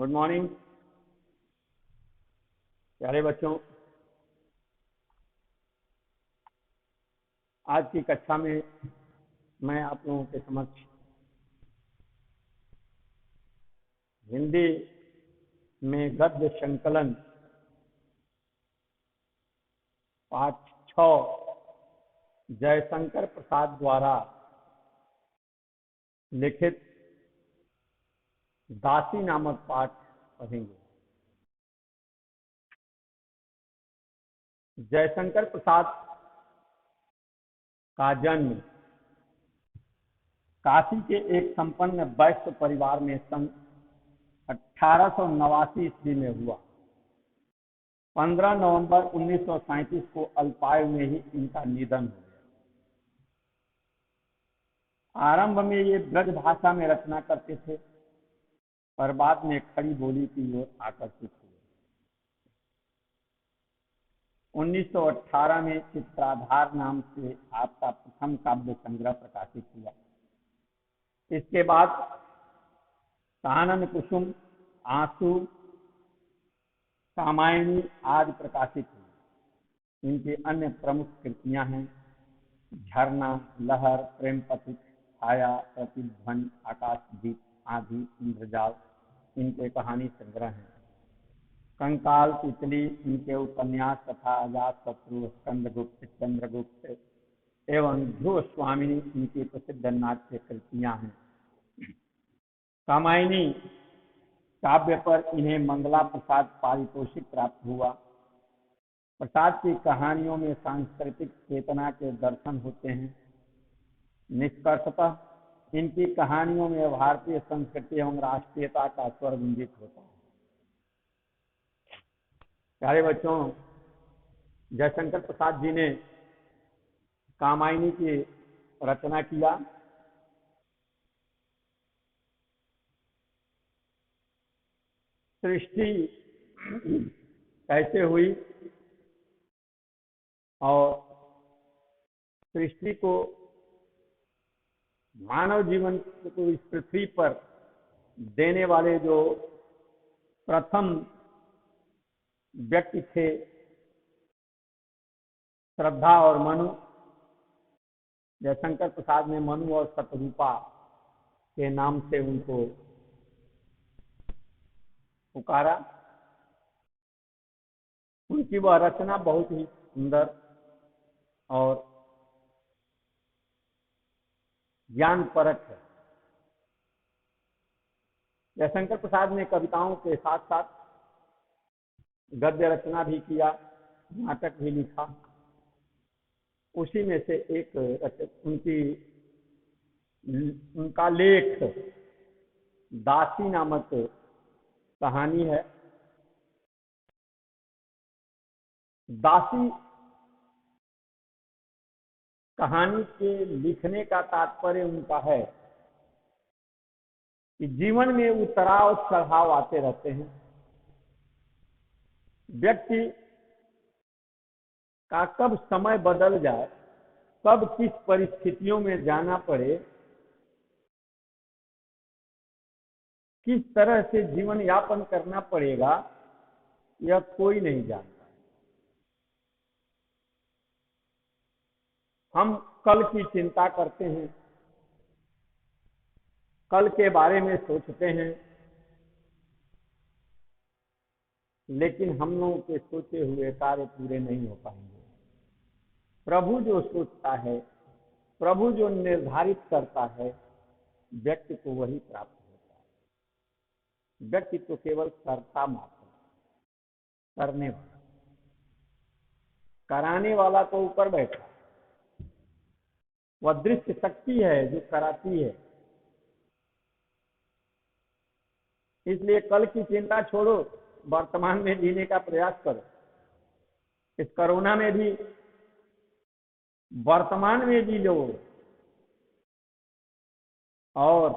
Good morning प्यारे बच्चों। आज की कक्षा में मैं आप लोगों के समक्ष हिंदी में गद्य संकलन पाठ 6 जयशंकर प्रसाद द्वारा लिखित दासी नामक पाठ पढ़ेंगे। जयशंकर प्रसाद का जन्म काशी के एक संपन्न वैश्य परिवार में सन 1889 ईस्वी में हुआ। 15 नवंबर 1937 को अल्पायु में ही इनका निधन हो गया। आरंभ में ये ब्रज भाषा में रचना करते थे, पर बाद में खड़ी बोली की ओर आकर्षित हुए। 1918 में चित्राधार नाम से आपका प्रथम काव्य संग्रह प्रकाशित हुआ। इसके बाद कानन कुसुम, आंसू, कामायनी आदि प्रकाशित हुई। इनकी अन्य प्रमुख कृतियां हैं झरना, लहर, प्रेम पथिक, छाया, प्रतिध्वनि, आकाशदीप, आदि, इंद्रजाल इनके कहानी संग्रह हैं। कंकाल, तितली इनके उपन्यास तथा अजात शत्रु, स्कंदगुप्त, चंद्रगुप्त एवं ध्रुव स्वामिनी इनकी प्रसिद्ध नाट्य कृतियां हैं। कामायनी काव्य पर इन्हें मंगला प्रसाद पारितोषिक प्राप्त हुआ। प्रसाद की कहानियों में सांस्कृतिक चेतना के दर्शन होते हैं। निष्कर्षतः इनकी कहानियों में भारतीय संस्कृति एवं राष्ट्रीयता का स्वर गुंजित होता है। प्यारे बच्चों, जयशंकर प्रसाद जी ने कामायनी की रचना किया। सृष्टि कैसे हुई और सृष्टि को, मानव जीवन को इस पृथ्वी पर देने वाले जो प्रथम व्यक्ति थे श्रद्धा और मनु। जयशंकर प्रसाद ने मनु और शतरूपा के नाम से उनको पुकारा। उनकी वह रचना बहुत ही सुंदर और ज्ञानपरक है। जयशंकर प्रसाद ने कविताओं के साथ साथ गद्य रचना भी किया, नाटक भी लिखा। उसी में से एक उनका लेख दासी नामक कहानी है। दासी कहानी के लिखने का तात्पर्य उनका है कि जीवन में उतराव चढ़ाव आते रहते हैं। व्यक्ति का कब समय बदल जाए, कब किस परिस्थितियों में जाना पड़े, किस तरह से जीवन यापन करना पड़ेगा, यह कोई नहीं जानता। हम कल की चिंता करते हैं, कल के बारे में सोचते हैं, लेकिन हम लोगों के सोचे हुए कार्य पूरे नहीं हो पाएंगे। प्रभु जो सोचता है, प्रभु जो निर्धारित करता है, व्यक्ति को वही प्राप्त होता है। व्यक्ति तो केवल कर्ता मात्र, करने वाला, कराने वाला तो ऊपर बैठा। वह दृश्य शक्ति है जो कराती है। इसलिए कल की चिंता छोड़ो, वर्तमान में जीने का प्रयास करो। इस कोरोना में भी वर्तमान में जी लो और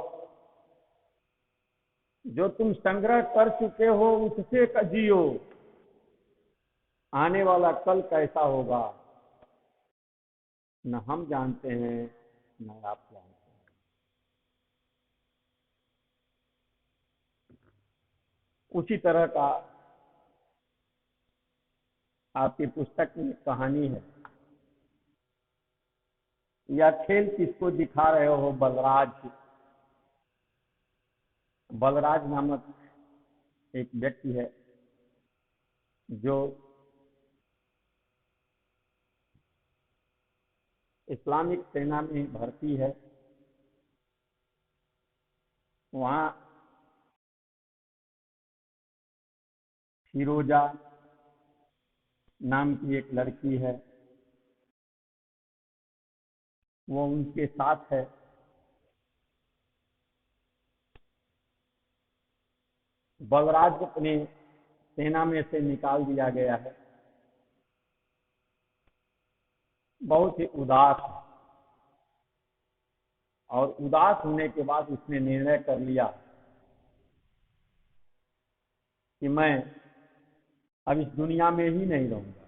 जो तुम संग्रह कर चुके हो उससे जियो। आने वाला कल कैसा होगा न हम जानते हैं न आप जानते हैं। उसी तरह का आपकी पुस्तक में कहानी है। यह खेल किसको दिखा रहे हो बलराज? बलराज नामक एक व्यक्ति है जो इस्लामिक सेना में भर्ती है। वहाँ फिरोजा नाम की एक लड़की है, वो उनके साथ है। बलराज को अपने सेना में से निकाल दिया गया है। बहुत ही उदास, और उदास होने के बाद उसने निर्णय कर लिया कि मैं अब इस दुनिया में ही नहीं रहूंगा।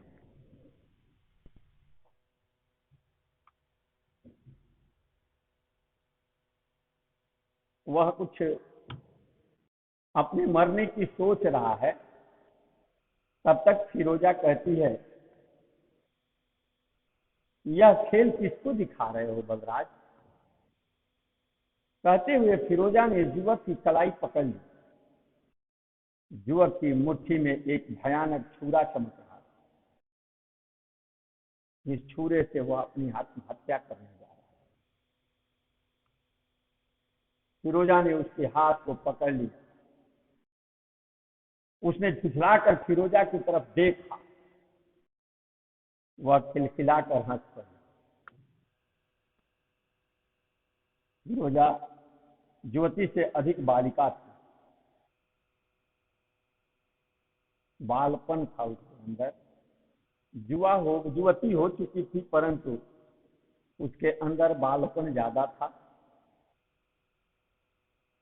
वह कुछ अपने मरने की सोच रहा है। तब तक फिरोजा कहती है, यह खेल किसको दिखा रहे हो बलराज? कहते हुए फिरोजा ने युवक की कलाई पकड़ ली। युवक की मुट्ठी में एक भयानक छुरा चमक रहा था। इस छुरे से वह अपनी आत्महत्या करने जा रहा है। फिरोजा ने उसके हाथ को पकड़ लिया। उसने झुठलाकर फिरोजा की तरफ देखा। वह खिलखिलाकर हंस पड़ी। फिरोजा युवती से अधिक बालिका थी। बालपन था उसके अंदर। युवती हो चुकी थी, परंतु उसके अंदर बालपन ज्यादा था।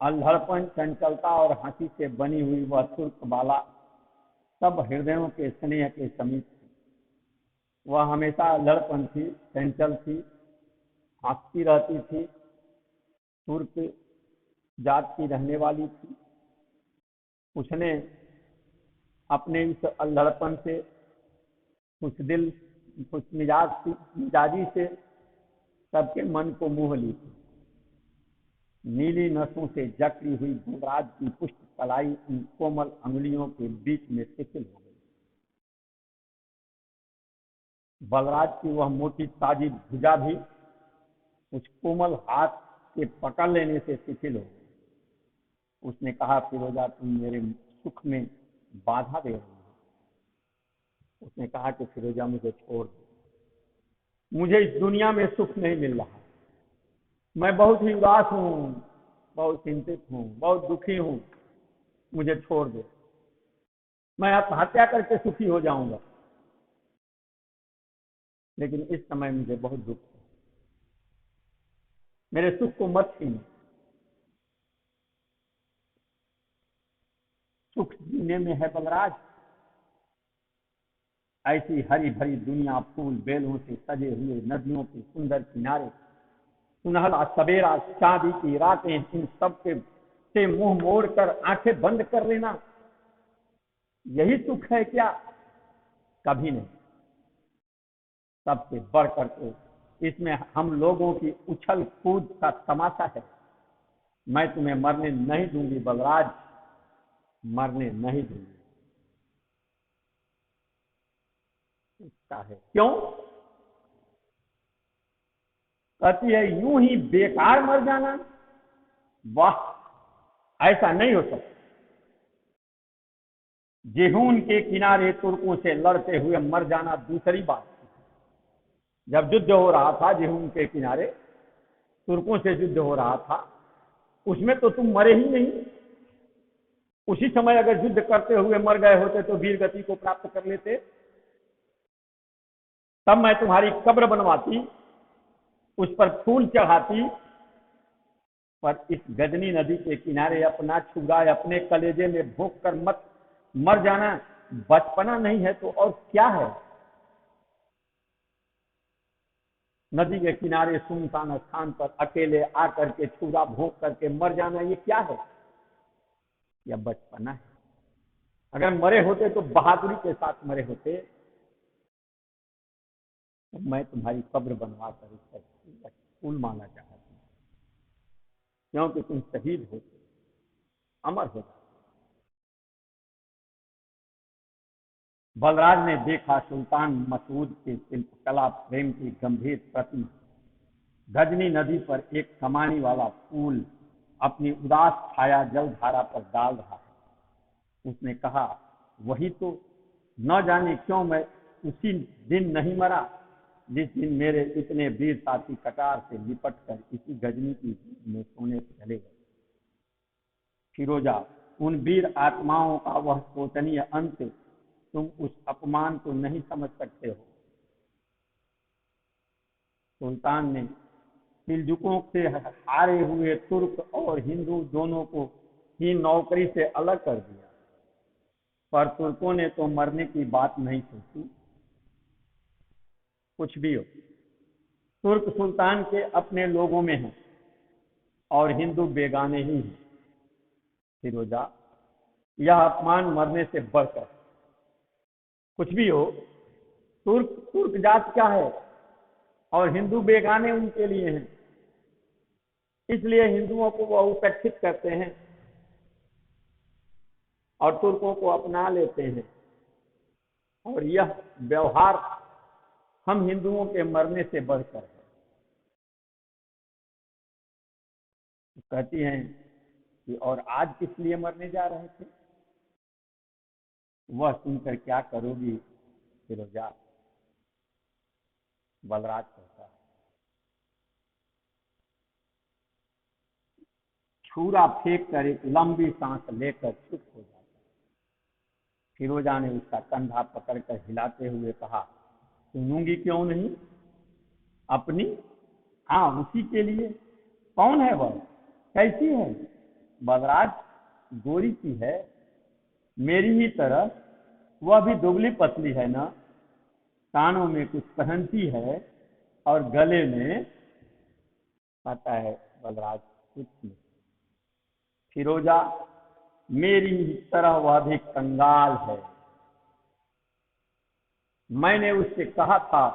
अल्हड़पन, चंचलता और हंसी से बनी हुई वह सुर्ख बाला सब हृदयों के स्नेह के समीप थी। वह हमेशा अल्हड़पन थी, चंचल थी, हंसती रहती थी, तुर्क जात की रहने वाली थी। उसने अपने इस अल्हड़पन से, कुछ मिजाजी से सबके मन को मोह ली थी। नीली नसों से जकड़ी हुई बलराज की पुष्ट कलाई उन कोमल अंगुलियों के बीच में शिथिल हो गई। बलराज की वह मोटी ताजी भुजा भी उस कोमल हाथ के पकड़ लेने से शिथिल हो गई। उसने कहा, फिरोजा तुम मेरे सुख में बाधा दे रही हो। उसने कहा कि फिरोजा मुझे छोड़ दो, मुझे इस दुनिया में सुख नहीं मिल रहा। मैं बहुत ही उदास हूँ, बहुत चिंतित हूँ, बहुत दुखी हूँ, मुझे छोड़ दो, मैं आत्महत्या करके सुखी हो जाऊंगा। लेकिन इस समय मुझे बहुत दुख है, मेरे सुख को मत छीनो। सुख जीने में है बलराज। ऐसी हरी भरी दुनिया, फूल बेलों से सजे हुए नदियों के सुंदर किनारे, सुनहला सवेरा, चांदी की रातें, इन सब के से मुंह मोड़कर आंखें बंद कर लेना, यही सुख है क्या? कभी नहीं। सबसे बढ़कर तो इसमें हम लोगों की उछल कूद का तमाशा है। मैं तुम्हें मरने नहीं दूंगी बलराज, मरने नहीं दूंगी। इसका है क्यों? कहती है, यूं ही बेकार मर जाना? वाह, ऐसा नहीं हो सकता। जेहून के किनारे तुर्कों से लड़ते हुए मर जाना दूसरी बात। जब युद्ध हो रहा था जेहून के किनारे, तुर्कों से युद्ध हो रहा था, उसमें तो तुम मरे ही नहीं। उसी समय अगर युद्ध करते हुए मर गए होते तो वीर गति को प्राप्त कर लेते। तब मैं तुम्हारी कब्र बनवाती, उस पर फूल चढ़ाती, पर इस गजनी नदी के किनारे अपना छुरा अपने कलेजे में भोंक कर मत मर जाना बचपना नहीं है तो और क्या है? नदी के किनारे सुनसान स्थान पर अकेले आकर के छुरा भोंक करके मर जाना, ये क्या है? यह बचपना है। अगर मरे होते तो बहादुरी के साथ मरे होते, तो मैं तुम्हारी कब्र बनवा कर उस पर फूल माला चाहती, क्योंकि तुम शहीद होते, अमर हो जाते। बलराज ने देखा सुल्तान मसूद के शिल्पकला प्रेम की गंभीर प्रतिमा गजनी नदी पर एक कमानी वाला पुल अपनी उदास छाया जलधारा पर डाल रहा है। उसने कहा, वही तो, न जाने क्यों मैं उसी दिन नहीं मरा जिस दिन मेरे इतने वीर साथी कटार से लिपट कर इसी गजनी की गोद में सोने चले गए। फिरोजा, उन वीर आत्माओं का वह शोचनीय अंत तुम उस अपमान को नहीं समझ सकते हो। सुल्तान ने सिलजुकों से हारे हुए तुर्क और हिंदू दोनों को ही नौकरी से अलग कर दिया, पर तुर्कों ने तो मरने की बात नहीं सोची। कुछ भी हो, तुर्क सुल्तान के अपने लोगों में हैं और हिंदू बेगाने ही हैं। फिरोजा, यह अपमान मरने से बढ़कर। कुछ भी हो, तुर्क तुर्क जात क्या है और हिंदू बेगाने उनके लिए हैं, इसलिए हिंदुओं को वह उपेक्षित करते हैं और तुर्कों को अपना लेते हैं, और यह व्यवहार हम हिंदुओं के मरने से बढ़कर है। कहती हैं कि और आज किस लिए मरने जा रहे थे? वह सुनकर क्या करोगी फिरोजा? बलराज कहता है। छुरा फेंक कर एक लंबी सांस लेकर चुप हो जाता है। फिरोजा ने उसका कंधा पकड़कर हिलाते हुए कहा, सुनूंगी क्यों नहीं? अपनी, हाँ उसी के लिए। कौन है वह? कैसी है? बलराज, गोरी सी है, मेरी ही तरह। वह भी दुबली पतली है ना, कानों में कुछ पहनती है और गले में, पता है बलराज, कुछ नहीं। फिरोजा, मेरी ही तरह वह भी कंगाल है। मैंने उससे कहा था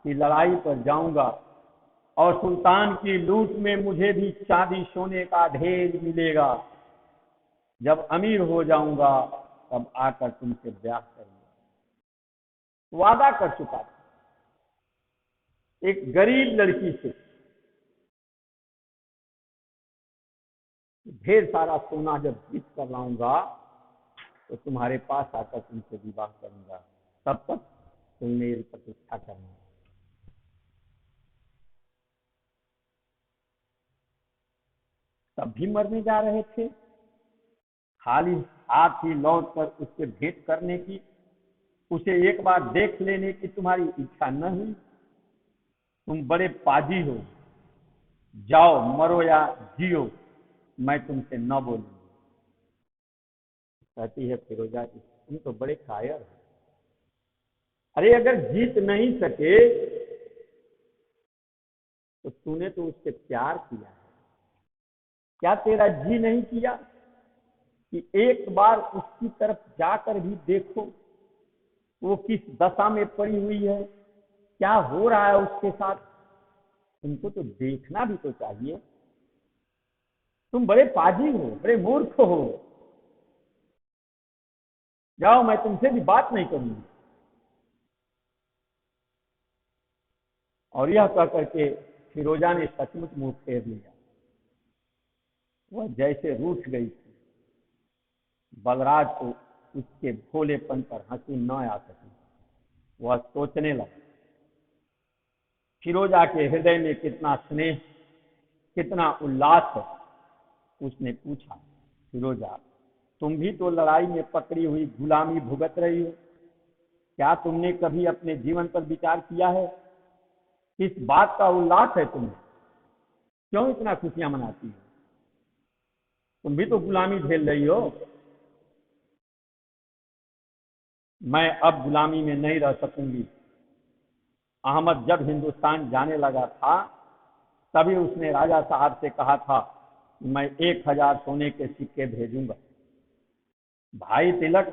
कि लड़ाई पर जाऊंगा और सुल्तान की लूट में मुझे भी चांदी सोने का ढेर मिलेगा। जब अमीर हो जाऊंगा तब आकर तुमसे ब्याह करूंगा। वादा कर चुका था एक गरीब लड़की से, ढेर सारा सोना जब जीत कर लाऊंगा तो तुम्हारे पास आकर तुमसे विवाह करूंगा। तब तक तुम मेरी प्रतीक्षा करना। तब भी मरने जा रहे थे, खाली हाथ ही लौट कर उससे भेंट करने की, उसे एक बार देख लेने की तुम्हारी इच्छा न हुई? तुम बड़े पाजी हो। जाओ, मरो या जियो, मैं तुमसे न बोलूंगी। कहती है फिरोजा की, तुम तो बड़े कायर हो। अरे अगर जीत नहीं सके तो तूने तो उससे प्यार किया है। क्या तेरा जी नहीं किया कि एक बार उसकी तरफ जाकर भी देखो, वो किस दशा में पड़ी हुई है, क्या हो रहा है उसके साथ? तुमको तो देखना भी तो चाहिए। तुम बड़े पाजी हो, बड़े मूर्ख हो। जाओ, मैं तुमसे भी बात नहीं करूंगी। और यह कह करके फिरोजा ने सचमुच मुंह फेर लिया। वह जैसे रूठ गई थी। बलराज को उसके भोलेपन पर हंसी न आ सकी। वह सोचने लगा, फिरोजा के हृदय में कितना स्नेह, कितना उल्लास है। उसने पूछा, फिरोजा, तुम भी तो लड़ाई में पकड़ी हुई गुलामी भुगत रही हो। क्या तुमने कभी अपने जीवन पर विचार किया है? किस बात का उल्लास है तुम्हें? क्यों इतना खुशियां मनाती हो? तुम भी तो गुलामी झेल रही हो। मैं अब गुलामी में नहीं रह सकूंगी। अहमद जब हिंदुस्तान जाने लगा था तभी उसने राजा साहब से कहा था कि मैं 1000 सोने के सिक्के भेजूंगा। भाई तिलक,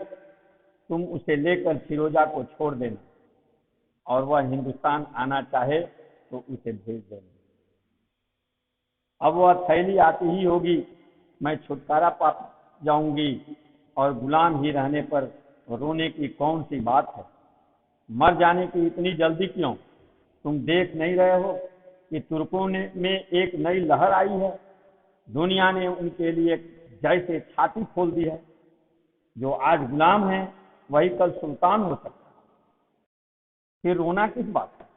तुम उसे लेकर फिरोजा को छोड़ देना, और वह हिंदुस्तान आना चाहे तो उसे भेज देना। अब वह थैली आती ही होगी, मैं छुटकारा पा जाऊंगी, और गुलाम ही रहने पर रोने की कौन सी बात है। मर जाने की इतनी जल्दी क्यों? तुम देख नहीं रहे हो कि तुर्कों में एक नई लहर आई है? दुनिया ने उनके लिए जैसे छाती खोल दी है। जो आज गुलाम है वही कल सुल्तान हो सकता है। फिर रोना किस बात है?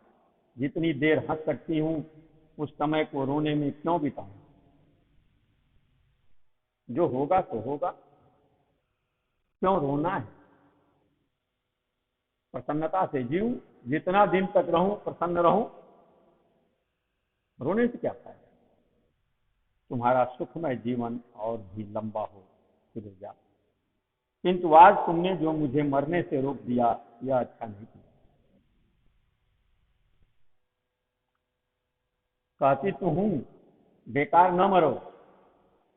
जितनी देर हंस सकती हूँ उस समय को रोने में क्यों बिताऊं? जो होगा तो होगा, क्यों रोना है? प्रसन्नता से जीऊं, जितना दिन तक रहूं प्रसन्न रहूं। रोने से क्या फायदा? तुम्हारा सुखमय जीवन और भी लंबा हो फिरोजा। किंतु आज तुमने जो मुझे मरने से रोक दिया, यह अच्छा नहीं किया। कहती तो हूं बेकार न मरो।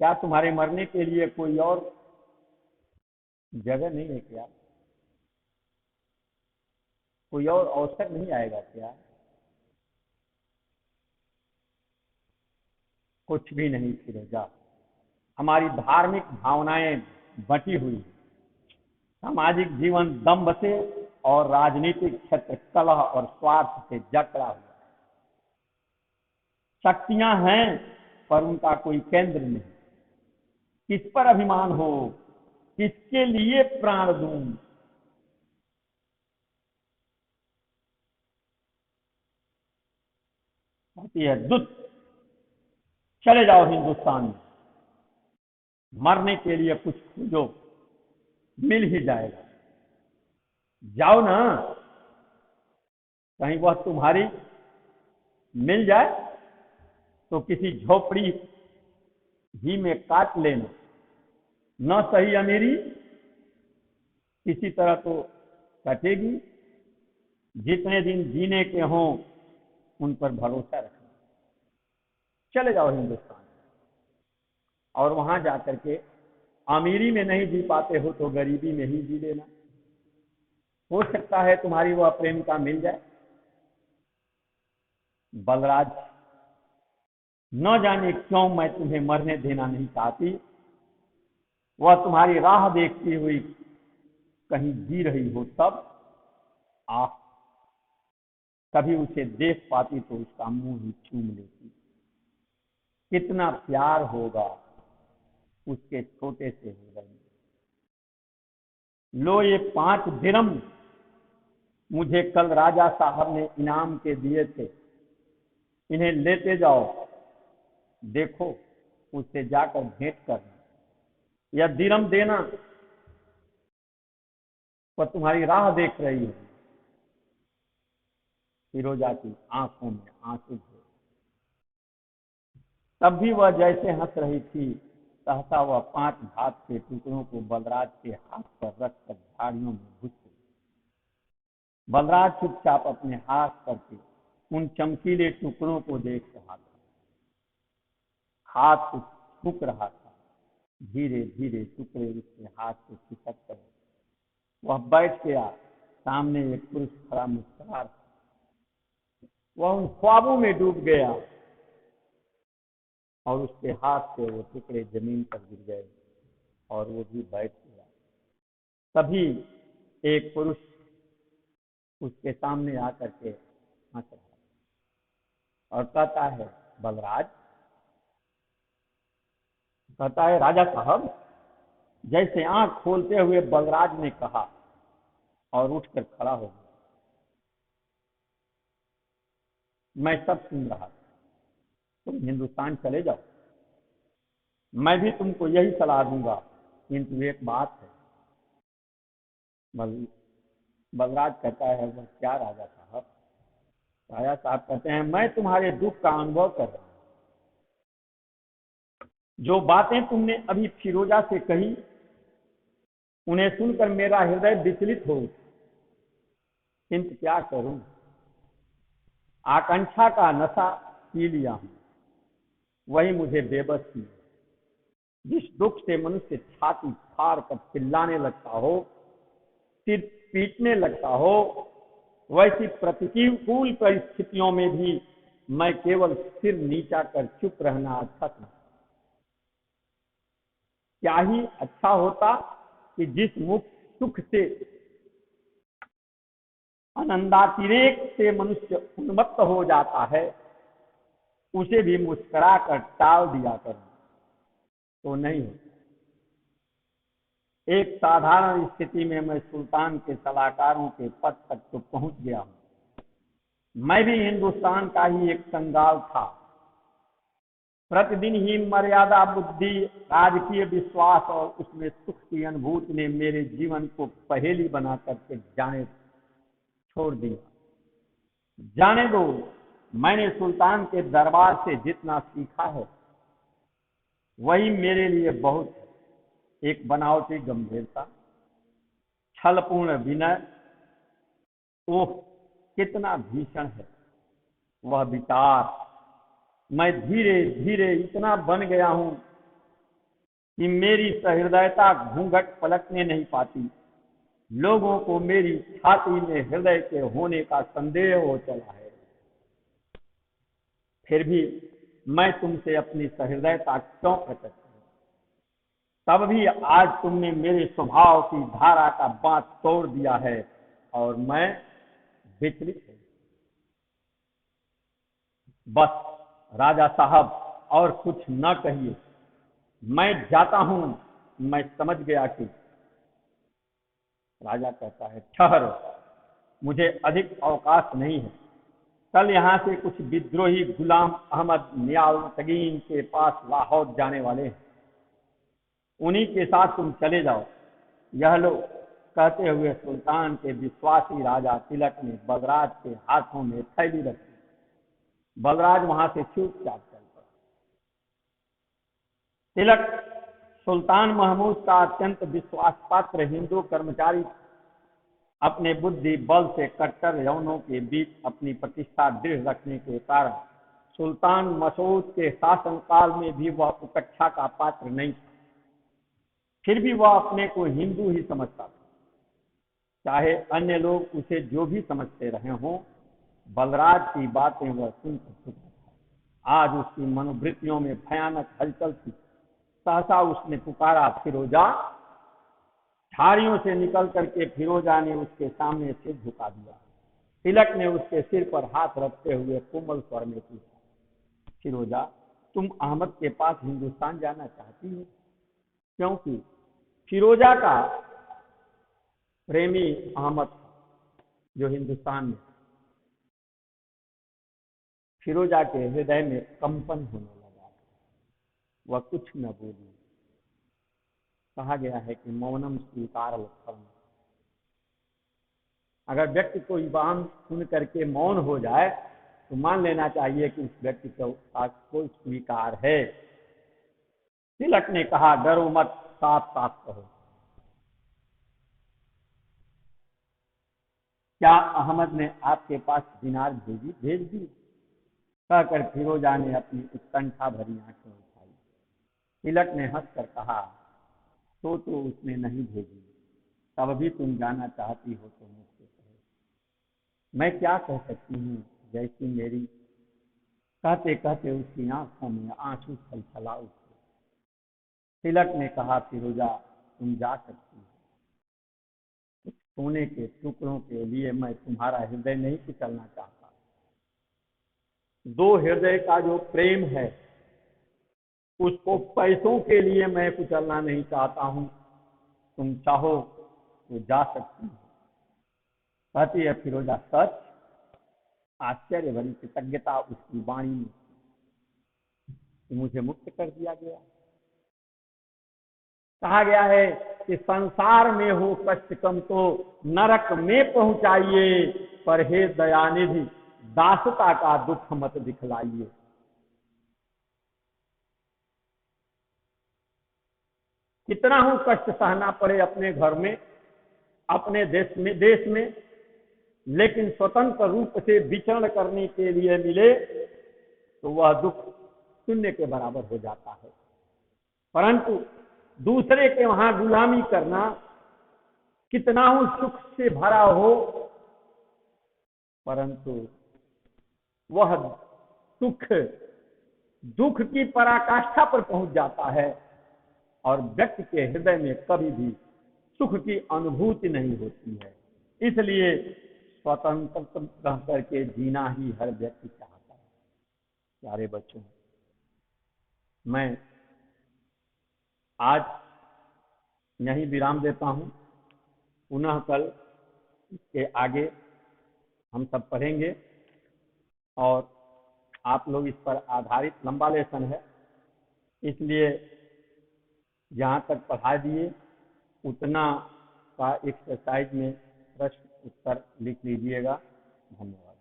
क्या तुम्हारे मरने के लिए कोई और जगह नहीं है क्या? कोई और अवसर नहीं आएगा क्या? कुछ भी नहीं फिरोजा। हमारी धार्मिक भावनाएं बटी हुई, सामाजिक जीवन दम्भ से और राजनीतिक क्षेत्र कलह और स्वार्थ से जकड़ा हुआ। शक्तियां हैं पर उनका कोई केंद्र नहीं। किस पर अभिमान हो, किसके लिए प्राण दूं? कहती है दुष्ट, चले जाओ हिंदुस्तान में। मरने के लिए कुछ खोजो, मिल ही जाएगा। जाओ ना, कहीं वह तुम्हारी मिल जाए तो किसी झोपड़ी ही में काट लेना। न सही अमीरी, किसी तरह तो कटेगी। जितने दिन जीने के हों उन पर भरोसा रखना। चले जाओ हिंदुस्तान, और वहां जाकर के अमीरी में नहीं जी पाते हो तो गरीबी में ही जी लेना। हो सकता है तुम्हारी वह प्रेमिका मिल जाए। बलराज, न जाने क्यों मैं तुम्हें मरने देना नहीं चाहती। वह तुम्हारी राह देखती हुई कहीं जी रही हो तब। आह, कभी उसे देख पाती तो उसका मुंह ही चूम लेती। कितना प्यार होगा उसके छोटे से हृदय में। लो ये 5 दिरम मुझे कल राजा साहब ने इनाम के दिए थे, इन्हें लेते जाओ। देखो, उससे जाकर भेंट करना। यह दिरम देना, वह तुम्हारी राह देख रही है। फिरोजा की आंखों में आंसू थे। तब भी वह जैसे हंस रही थी, सहसा वह 5 भात के टुकड़ों को बलराज के हाथ पर रखकर झाड़ियों में घुस गई। बलराज चुपचाप अपने हाथ करके उन चमकीले टुकड़ों को देख रहा था। हाथ झुक रहा था। धीरे धीरे टुकड़े उसके हाथ से खिसक गए। वह बैठ गया। सामने एक पुरुष खड़ा मुस्कुरा रहा। वह उन ख्वाबों में डूब गया, और उसके हाथ से वो टुकड़े जमीन पर गिर गए और वो भी बैठ गया। तभी एक पुरुष उसके सामने आकर के हंस रहा और कहता है, बलराज। कहता है, राजा साहब। जैसे आंख खोलते हुए बलराज ने कहा और उठकर खड़ा हो गया। मैं सब सुन रहा था। तुम हिंदुस्तान चले जाओ, मैं भी तुमको यही सलाह दूंगा, किंतु एक बात है। बलराज कहता है, वह क्या राजा साहब? राजा साहब कहते हैं, मैं तुम्हारे दुख का अनुभव कर रहा हूं। जो बातें तुमने अभी फिरोजा से कही, उन्हें सुनकर मेरा हृदय विचलित हो उठा। किंतु क्या करूं, आकांक्षा का नशा पी लिया हूं, वही मुझे बेबस किया। जिस दुख से मनुष्य छाती फाड़ कर चिल्लाने लगता हो, सिर पीटने लगता हो, वैसी प्रतिकूल परिस्थितियों में भी मैं केवल सिर नीचा कर चुप रहना अच्छा समझता। क्या ही अच्छा होता कि जिस मुक्त सुख से आनंदातिरेक से मनुष्य उन्मत्त हो जाता है, उसे भी मुस्कुरा कर टाल दिया करूं, तो नहीं हो। एक साधारण स्थिति में मैं सुल्तान के सलाहकारों के पद तक तो पहुंच गया हूं। मैं भी हिंदुस्तान का ही एक कंगाल था। प्रतिदिन ही मर्यादा बुद्धि, राजकीय विश्वास और उसमें सुख की अनुभूति ने मेरे जीवन को पहेली बना करके जाने छोड़ दिया। जाने दो, मैंने सुल्तान के दरबार से जितना सीखा है वही मेरे लिए बहुत है। एक बनावटी गंभीरता, छलपूर्ण विनय, ओह कितना भीषण है वह विचार। मैं धीरे धीरे इतना बन गया हूं कि मेरी सहृदयता घूंघट पलटने नहीं पाती। लोगों को मेरी छाती में हृदय के होने का संदेह हो चला है। फिर भी मैं तुमसे अपनी सहृदयता क्यों प्रकट करूं? तब भी आज तुमने मेरे स्वभाव की धारा का बांध तोड़ दिया है और मैं विचलित हूं। बस राजा साहब, और कुछ न कहिए, मैं जाता हूं। मैं समझ गया कि राजा कहता है, ठहरो, मुझे अधिक अवकाश नहीं है। कल यहाँ से कुछ विद्रोही गुलाम अहमद नियाज़-उद-दौला के पास लाहौर जाने वाले हैं। उन्हीं के साथ तुम चले जाओ। यह लो, कहते हुए सुल्तान के विश्वासी राजा तिलक ने बलराज के हाथों में थैली रखी। बलराज वहां से चुपचाप चल पड़ा। तिलक सुल्तान महमूद का अत्यंत विश्वास पात्र हिंदू कर्मचारी, अपने बुद्धि बल से कट्टर यौनों के बीच अपनी प्रतिष्ठा दृढ़ रखने के कारण सुल्तान मसूद के शासनकाल में भी वह उपेक्षा का पात्र नहीं था। फिर भी वह अपने को हिंदू ही समझता था। चाहे अन्य लोग उसे जो भी समझते रहे हों, बलराज की बातें वह सुन चुका था। आज उसकी मनोवृत्तियों में भयानक हलचल थी। सहसा उसने पुकारा, फिरोजा। झाड़ियों से निकल करके फिरोजा ने उसके सामने सिर झुका दिया। तिलक ने उसके सिर पर हाथ रखते हुए कोमल स्वर में पूछा, फिरोजा, तुम अहमद के पास हिंदुस्तान जाना चाहती हो? क्योंकि फिरोजा का प्रेमी अहमद था जो हिंदुस्तान में। फिरोजा के हृदय में कंपन होने लगा। वह कुछ न बोली। कहा गया है कि मौनम स्वीकार लक्षण। अगर व्यक्ति कोई बात सुन करके मौन हो जाए तो मान लेना चाहिए कि उस व्यक्ति के पास कोई स्वीकार है। तिलक ने कहा, डरो मत, साफ साफ कहो, क्या अहमद ने आपके पास दिनार भेज दी? कहकर फिरोजा ने अपनी उत्कंठा भरी आंखें उठाई। तिलक ने हंसकर कहा, तो उसने नहीं भेजी। तब भी तुम जाना चाहती हो तो मुझसे कहो। मैं क्या कह सकती हूँ जैसी मेरी। कहते कहते उसकी आंखों में आंसू छलछला उठे। तिलक ने कहा, फिरोजा, तुम जा सकती हो। सोने के टुकड़ों के लिए मैं तुम्हारा हृदय नहीं कुचलना चाहता। दो हृदय का जो प्रेम है उसको पैसों के लिए मैं कुचलना नहीं चाहता हूं। तुम चाहो तो जा सकती हो। कहती है फिरोजा, सच? आश्चर्य भरी कृतज्ञता उसकी वाणी में। तो मुझे मुक्त कर दिया गया। कहा गया है कि संसार में हो कष्ट कम तो नरक में पहुंचाइए, पर हे दयानिधि दासता का दुख मत दिखलाइए। कितना हो कष्ट सहना पड़े अपने घर में, अपने देश में, लेकिन स्वतंत्र रूप से विचरण करने के लिए मिले तो वह दुख शून्य के बराबर हो जाता है। परंतु दूसरे के वहां गुलामी करना, कितना हूं सुख से भरा हो, परंतु वह सुख दुख की पराकाष्ठा पर पहुंच जाता है और व्यक्ति के हृदय में कभी भी सुख की अनुभूति नहीं होती है। इसलिए स्वतंत्र रह करके जीना ही हर व्यक्ति चाहता है। प्यारे बच्चों, मैं आज यहीं विराम देता हूं। पुनः कल के आगे हम सब पढ़ेंगे और आप लोग इस पर आधारित लंबा लेसन है, इसलिए जहाँ तक पढ़ा दिए उतना का एक्सरसाइज में प्रश्न उत्तर लिख लीजिएगा। धन्यवाद।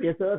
ये सर।